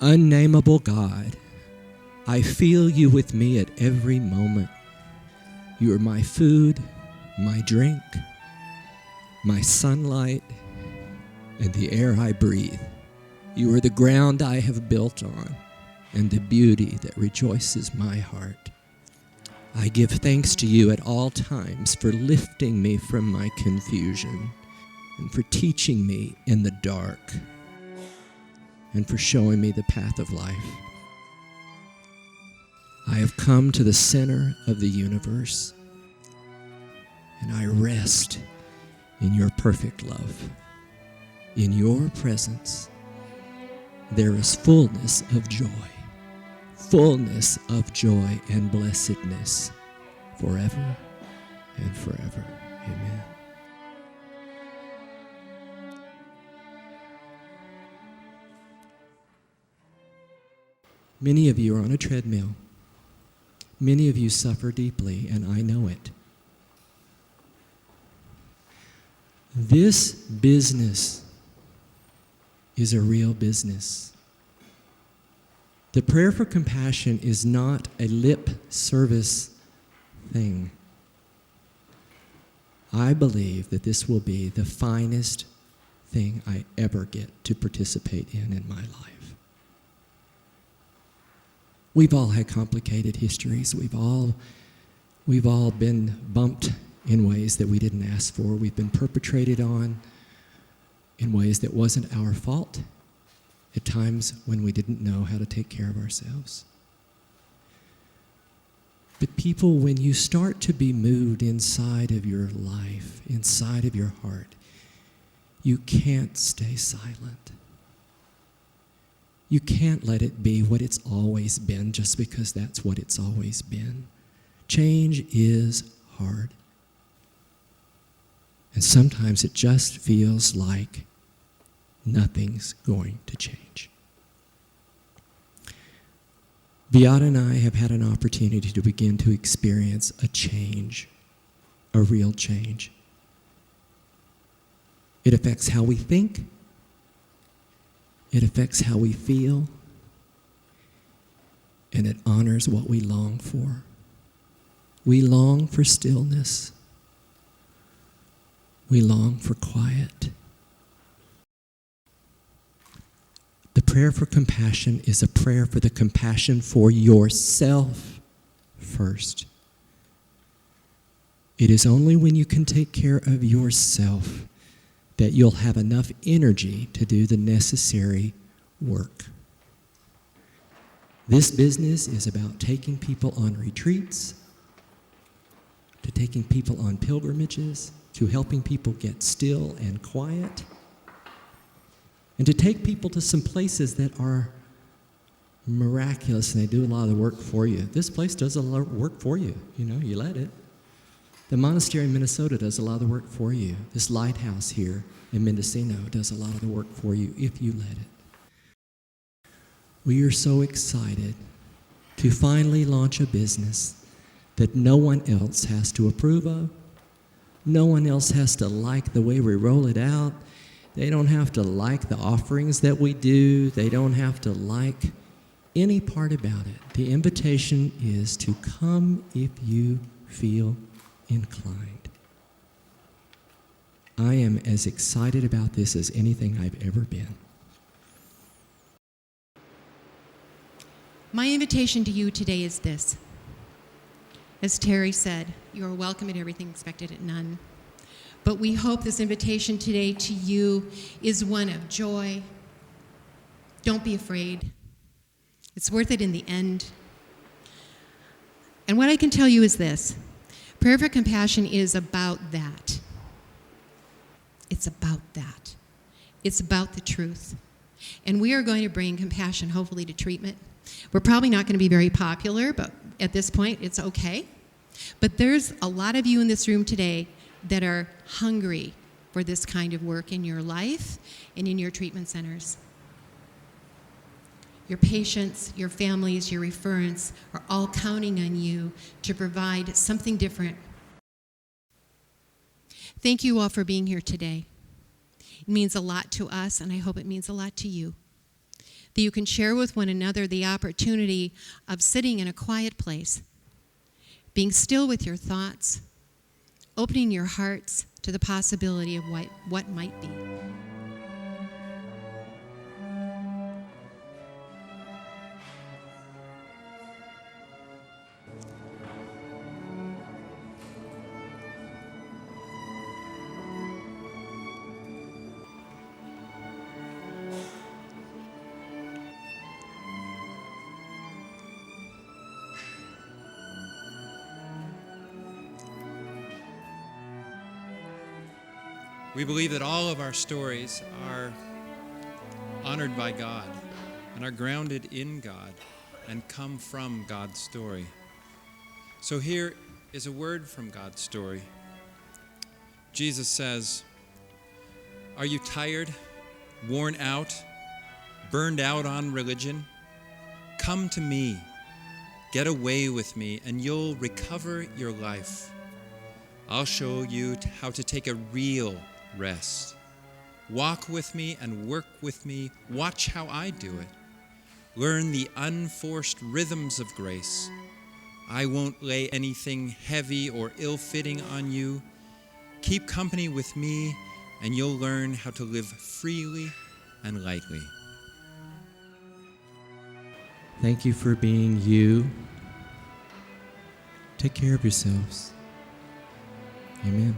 Unnameable God, I feel you with me at every moment. You are my food, my drink, my sunlight, and the air I breathe. You are the ground I have built on, and the beauty that rejoices my heart. I give thanks to you at all times for lifting me from my confusion, and for teaching me in the dark, and for showing me the path of life. I have come to the center of the universe, and I rest in your perfect love. In your presence, there is fullness of joy and blessedness forever and forever. Amen. Many of you are on a treadmill. Many of you suffer deeply, and I know it. This business is a real business. The prayer for compassion is not a lip service thing. I believe that this will be the finest thing I ever get to participate in my life. We've all had complicated histories. We've all been bumped in ways that we didn't ask for. We've been perpetrated on in ways that wasn't our fault, at times when we didn't know how to take care of ourselves. But people, when you start to be moved inside of your life, inside of your heart, you can't stay silent. You can't let it be what it's always been just because that's what it's always been. Change is hard. And sometimes it just feels like nothing's going to change. Beata and I have had an opportunity to begin to experience a change, a real change. It affects how we think. It affects how we feel. And it honors what we long for. We long for stillness. We long for quiet. The prayer for compassion is a prayer for the compassion for yourself first. It is only when you can take care of yourself that you'll have enough energy to do the necessary work. This business is about taking people on retreats, to taking people on pilgrimages, to helping people get still and quiet, and to take people to some places that are miraculous and they do a lot of the work for you. This place does a lot of work for you. You let it. The monastery in Minnesota does a lot of the work for you. This lighthouse here in Mendocino does a lot of the work for you if you let it. We are so excited to finally launch a business that no one else has to approve of. No one else has to like the way we roll it out. They don't have to like the offerings that we do. They don't have to like any part about it. The invitation is to come if you feel inclined. I am as excited about this as anything I've ever been. My invitation to you today is this. As Terry said, you are welcome at everything, expected at none. But we hope this invitation today to you is one of joy. Don't be afraid. It's worth it in the end. And what I can tell you is this. Prayer for compassion is about that. It's about that. It's about the truth. And we are going to bring compassion, hopefully, to treatment. We're probably not going to be very popular, but at this point, it's okay. But there's a lot of you in this room today that are hungry for this kind of work in your life and in your treatment centers. Your patients, your families, your referents are all counting on you to provide something different. Thank you all for being here today. It means a lot to us, and I hope it means a lot to you. that you can share with one another the opportunity of sitting in a quiet place, being still with your thoughts, opening your hearts to the possibility of what might be. We believe that all of our stories are honored by God and are grounded in God and come from God's story. So here is a word from God's story. Jesus says, "Are you tired, worn out, burned out on religion? Come to me, get away with me, and you'll recover your life. I'll show you how to take a real rest. Walk with me and work with me. Watch how I do it. Learn the unforced rhythms of grace. I won't lay anything heavy or ill-fitting on you. Keep company with me, and you'll learn how to live freely and lightly." Thank you for being you. Take care of yourselves. Amen.